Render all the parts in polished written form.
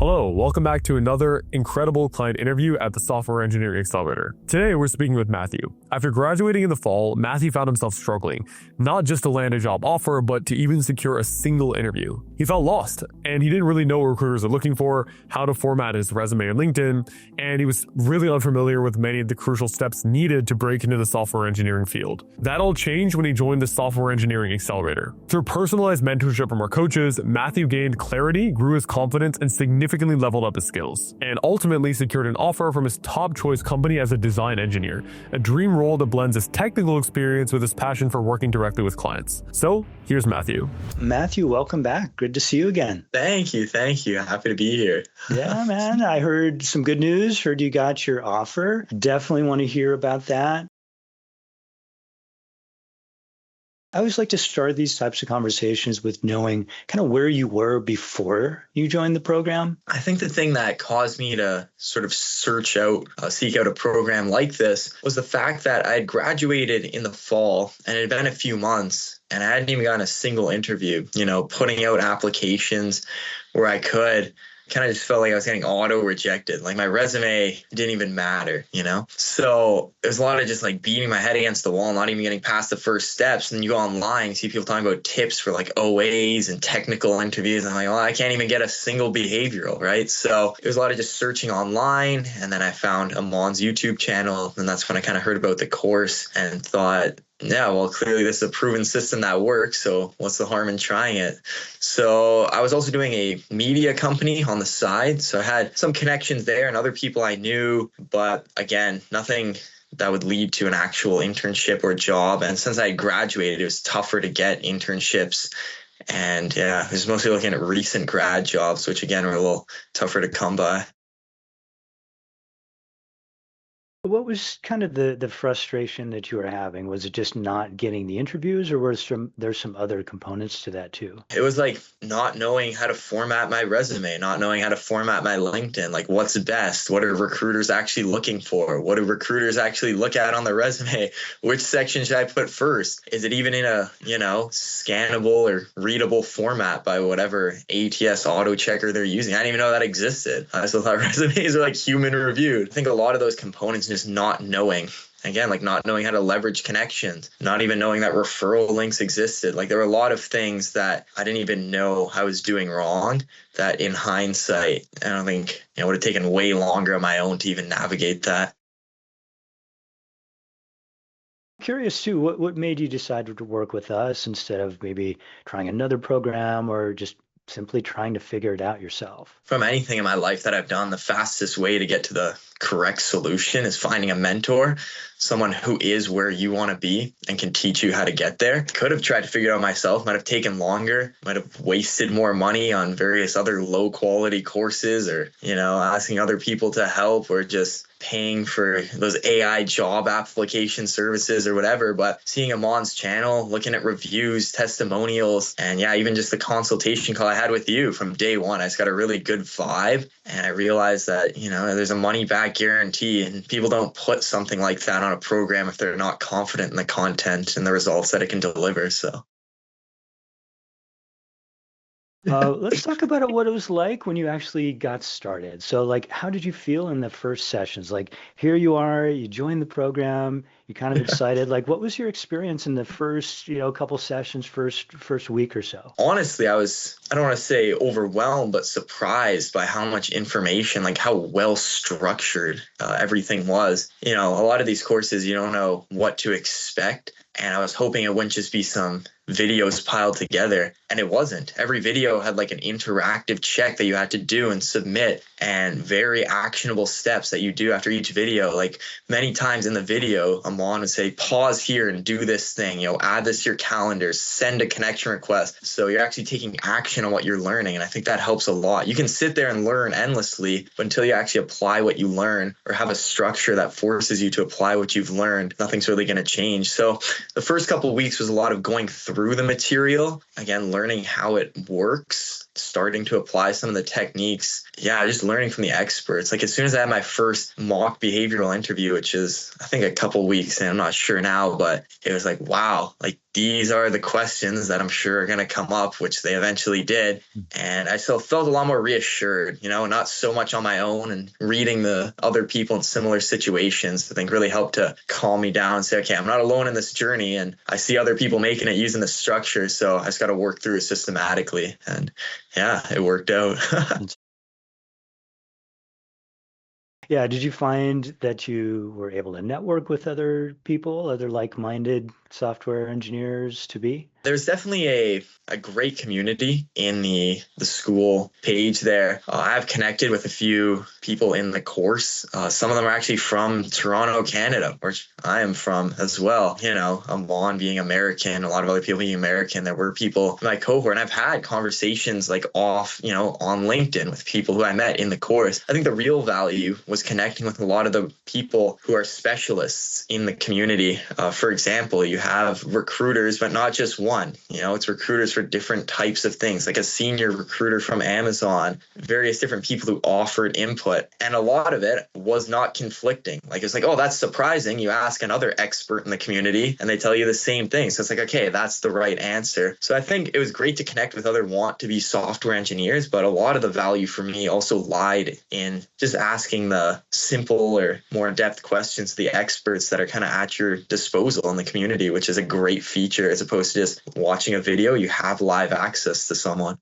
Hello, welcome back to another incredible client interview at the Software Engineering Accelerator. Today, we're speaking with Matthew. After graduating in the fall, Matthew found himself struggling, not just to land a job offer, but to even secure a single interview. He felt lost, and he didn't really know what recruiters are looking for, how to format his resume on LinkedIn, and he was really unfamiliar with many of the crucial steps needed to break into the software engineering field. That all changed when he joined the Software Engineering Accelerator. Through personalized mentorship from our coaches, Matthew gained clarity, grew his confidence, and significantly leveled up his skills, and ultimately secured an offer from his top choice company as a design engineer, a dream role that blends his technical experience with his passion for working directly with clients. So here's Matthew. Matthew, welcome back. Good to see you again. Thank you. Happy to be here. Yeah, man. I heard some good news. Heard you got your offer. Definitely want to hear about that. I always like to start these types of conversations with knowing kind of where you were before you joined the program. I think the thing that caused me to sort of seek out a program like this was the fact that I had graduated in the fall and it had been a few months and I hadn't even gotten a single interview, putting out applications where I could. Kind of just felt like I was getting auto rejected. Like my resume didn't even matter, So there's a lot of just like beating my head against the wall, not even getting past the first steps. And you go online, see people talking about tips for like OAs and technical interviews. And I'm like, well, I can't even get a single behavioral, right? So it was a lot of just searching online. And then I found Amon's YouTube channel. And that's when I kind of heard about the course and thought, yeah, well, clearly this is a proven system that works. So what's the harm in trying it? So I was also doing a media company on the side. So I had some connections there and other people I knew. But again, nothing that would lead to an actual internship or job. And since I graduated, it was tougher to get internships. And yeah, I was mostly looking at recent grad jobs, which again were a little tougher to come by. What was kind of the frustration that you were having? Was it just not getting the interviews, or there's some other components to that too? It was like not knowing how to format my resume, not knowing how to format my LinkedIn. Like what's best? What are recruiters actually looking for? What do recruiters actually look at on the resume? Which section should I put first? Is it even in a, scannable or readable format by whatever ATS auto checker they're using? I didn't even know that existed. I still thought resumes are like human reviewed. I think a lot of those components just not knowing. Again, like not knowing how to leverage connections, not even knowing that referral links existed. Like there were a lot of things that I didn't even know I was doing wrong that in hindsight, I don't think it would have taken way longer on my own to even navigate that. Curious too, what made you decide to work with us instead of maybe trying another program or just simply trying to figure it out yourself? From anything in my life that I've done, the fastest way to get to the correct solution is finding a mentor, someone who is where you want to be and can teach you how to get there. Could have tried to figure it out myself, might have taken longer, might have wasted more money on various other low quality courses or, asking other people to help or just paying for those AI job application services or whatever. But seeing Amon's channel, looking at reviews, testimonials, and yeah, even just the consultation call I had with you from day one, I just got a really good vibe. And I realized that, there's a money back guarantee and people don't put something like that on a program if they're not confident in the content and the results that it can deliver. So. Let's talk about what it was like when you actually got started. So how did you feel in the first sessions? Like here you are, you joined the program, you're kind of excited. What was your experience in the first, couple sessions, first week or so? Honestly, I don't want to say overwhelmed, but surprised by how much information, like how well structured everything was. A lot of these courses, you don't know what to expect. And I was hoping it wouldn't just be some videos piled together, and it wasn't. Every video had like an interactive check that you had to do and submit, and very actionable steps that you do after each video. Like many times in the video, Amon would say, pause here and do this thing, add this to your calendar, send a connection request. So you're actually taking action on what you're learning. And I think that helps a lot. You can sit there and learn endlessly, but until you actually apply what you learn or have a structure that forces you to apply what you've learned, nothing's really going to change. So the first couple of weeks was a lot of going through the material, again, learning how it works, starting to apply some of the techniques. Yeah, just learning from the experts. Like as soon as I had my first mock behavioral interview, which is I think a couple weeks, and I'm not sure now, but it was like, wow, like these are the questions that I'm sure are going to come up, which they eventually did. And I still felt a lot more reassured, not so much on my own, and reading the other people in similar situations, I think really helped to calm me down and say, okay, I'm not alone in this journey, and I see other people making it using the structure. So I just got to work through it systematically. And yeah, it worked out. Yeah. Did you find that you were able to network with other people, other like-minded software engineers to be? There's definitely a great community in the school page there. I've connected with a few people in the course. Some of them are actually from Toronto, Canada, which I am from as well. Amon being American, a lot of other people being American. There were people in my cohort, and I've had conversations like off, on LinkedIn with people who I met in the course. I think the real value was connecting with a lot of the people who are specialists in the community. For example, you have recruiters, but not just one. It's recruiters for different types of things, like a senior recruiter from Amazon, various different people who offered input. And a lot of it was not conflicting. Like, it's like, oh, that's surprising. You ask another expert in the community and they tell you the same thing. So it's like, okay, that's the right answer. So I think it was great to connect with other want-to-be software engineers, but a lot of the value for me also lied in just asking the simple or more in-depth questions to the experts that are kind of at your disposal in the community, which is a great feature as opposed to just watching a video. You have live access to someone.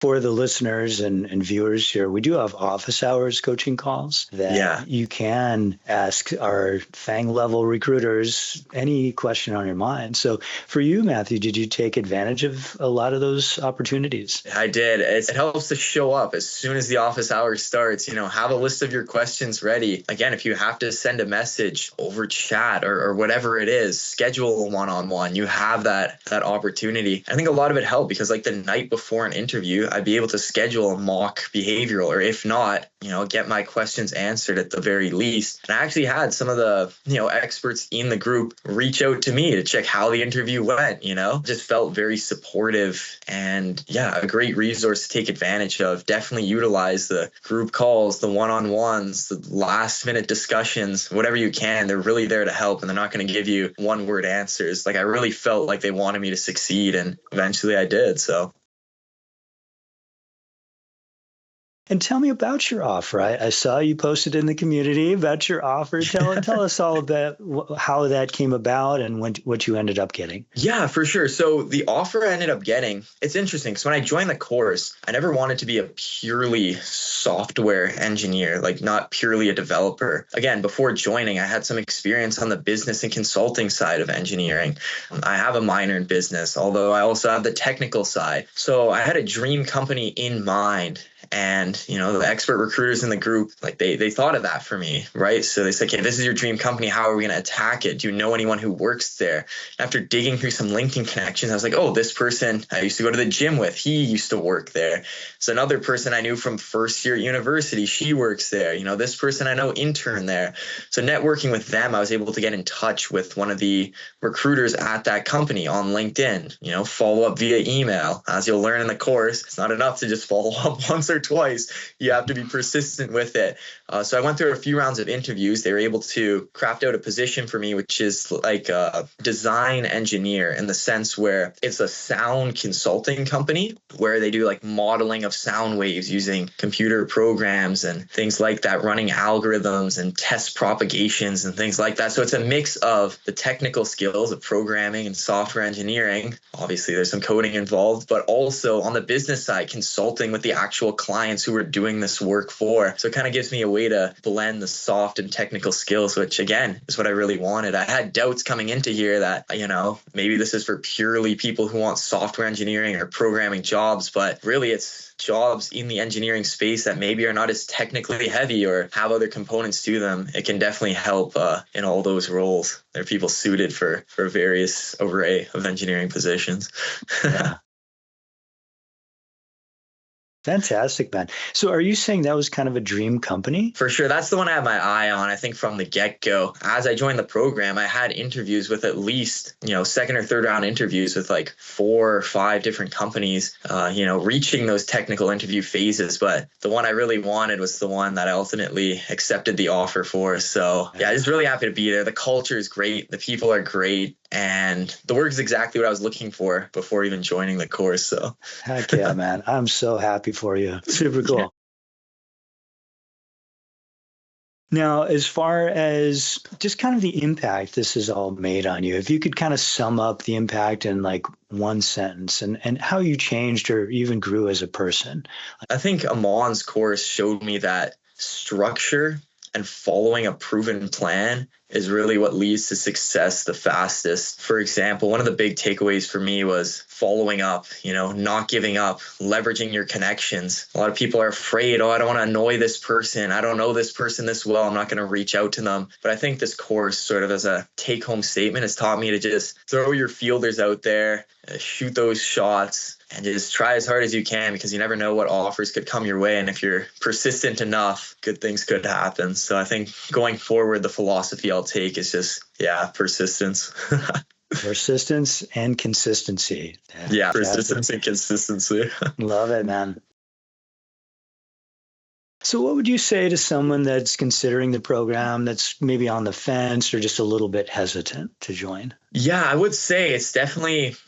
For the listeners and viewers here, we do have office hours coaching calls that you can ask our FANG level recruiters any question on your mind. So for you, Matthew, did you take advantage of a lot of those opportunities? I did. It helps to show up as soon as the office hour starts. Have a list of your questions ready. Again, if you have to send a message over chat or whatever it is, schedule a one-on-one. You have that opportunity. I think a lot of it helped because like the night before an interview, I'd be able to schedule a mock behavioral, or if not, get my questions answered at the very least. And I actually had some of the, experts in the group reach out to me to check how the interview went, just felt very supportive, and a great resource to take advantage of. Definitely utilize the group calls, the one-on-ones, the last minute discussions, whatever you can. They're really there to help, and they're not going to give you one word answers. Like I really felt like they wanted me to succeed, and eventually I did. So And tell me about your offer. I saw you posted in the community about your offer. Tell us all about how that came about and what you ended up getting. Yeah, for sure. So the offer I ended up getting, it's interesting because when I joined the course, I never wanted to be a purely software engineer, like not purely a developer. Again, before joining, I had some experience on the business and consulting side of engineering. I have a minor in business, although I also have the technical side. So I had a dream company in mind. And, the expert recruiters in the group, like they thought of that for me, right? So they said, okay, this is your dream company. How are we going to attack it? Do you know anyone who works there? After digging through some LinkedIn connections, I was like, oh, this person I used to go to the gym with, he used to work there. So another person I knew from first year at university, she works there. This person I know intern there. So networking with them, I was able to get in touch with one of the recruiters at that company on LinkedIn, follow up via email. As you'll learn in the course, it's not enough to just follow up once or twice. You have to be persistent with it. So I went through a few rounds of interviews. They were able to craft out a position for me, which is like a design engineer, in the sense where it's a sound consulting company where they do like modeling of sound waves using computer programs and things like that, running algorithms and test propagations and things like that. So it's a mix of the technical skills of programming and software engineering. Obviously, there's some coding involved, but also on the business side, consulting with the actual clients who we're doing this work for. So it kind of gives me a way to blend the soft and technical skills, which again is what I really wanted. I had doubts coming into here that, maybe this is for purely people who want software engineering or programming jobs, but really it's jobs in the engineering space that maybe are not as technically heavy or have other components to them. It can definitely help in all those roles. There are people suited for various array of engineering positions. Yeah. Fantastic, man. So are you saying that was kind of a dream company? For sure. That's the one I had my eye on, I think, from the get-go. As I joined the program, I had interviews with at least, second or third round interviews with like 4 or 5 different companies, reaching those technical interview phases. But the one I really wanted was the one that I ultimately accepted the offer for. So yeah, just really happy to be there. The culture is great. The people are great. And the work is exactly what I was looking for before even joining the course. So heck yeah, man. I'm so happy for you. Super cool. Now, as far as just kind of the impact this has all made on you, if you could kind of sum up the impact in like one sentence and how you changed or even grew as a person. I think Amon's course showed me that structure and following a proven plan is really what leads to success the fastest. For example, one of the big takeaways for me was following up, not giving up, leveraging your connections. A lot of people are afraid, I don't want to annoy this person. I don't know this person this well. I'm not going to reach out to them. But I think this course, sort of as a take-home statement, has taught me to just throw your fielders out there, shoot those shots, and just try as hard as you can, because you never know what offers could come your way. And if you're persistent enough, good things could happen. So I think going forward, the philosophy I'll take is just, persistence. Persistence and consistency. Yeah, persistence and consistency. Love it, man. So what would you say to someone that's considering the program, that's maybe on the fence or just a little bit hesitant to join? Yeah, I would say it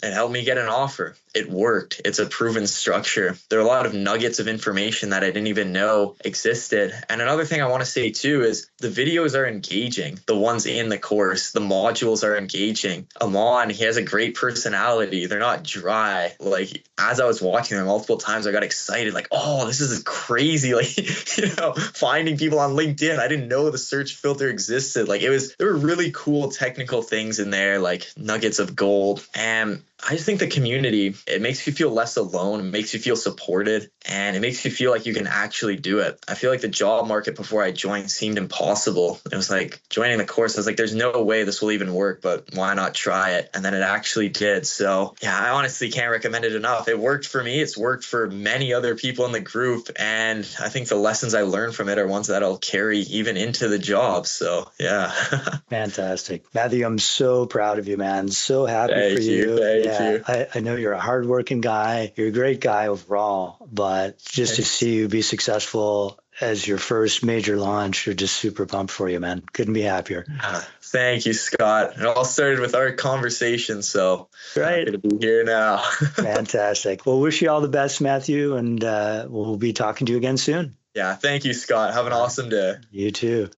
helped me get an offer. It worked. It's a proven structure. There are a lot of nuggets of information that I didn't even know existed. And another thing I want to say too is the videos are engaging. The ones in the course, the modules are engaging. Amon, he has a great personality. They're not dry. Like, as I was watching them multiple times, I got excited. Like, oh, this is crazy. Like, finding people on LinkedIn. I didn't know the search filter existed. Like, there were really cool technical things in there, like nuggets of gold. And I just think the community, it makes you feel less alone. It makes you feel supported, and it makes you feel like you can actually do it. I feel like the job market before I joined seemed impossible. It was like joining the course, I was like, there's no way this will even work, but why not try it? And then it actually did. So yeah, I honestly can't recommend it enough. It worked for me. It's worked for many other people in the group. And I think the lessons I learned from it are ones that I'll carry even into the job. So yeah. Fantastic. Matthew, I'm so proud of you, man. So happy for you. Thank you. I know you're a hardworking guy. You're a great guy overall, but just to see you be successful as your first major launch, you're just super pumped for you, man. Couldn't be happier. Thank you, Scott. It all started with our conversation, so right. Happy to be here now. Fantastic. Well, wish you all the best, Matthew, and we'll be talking to you again soon. Yeah, thank you, Scott. Have an awesome day. You too.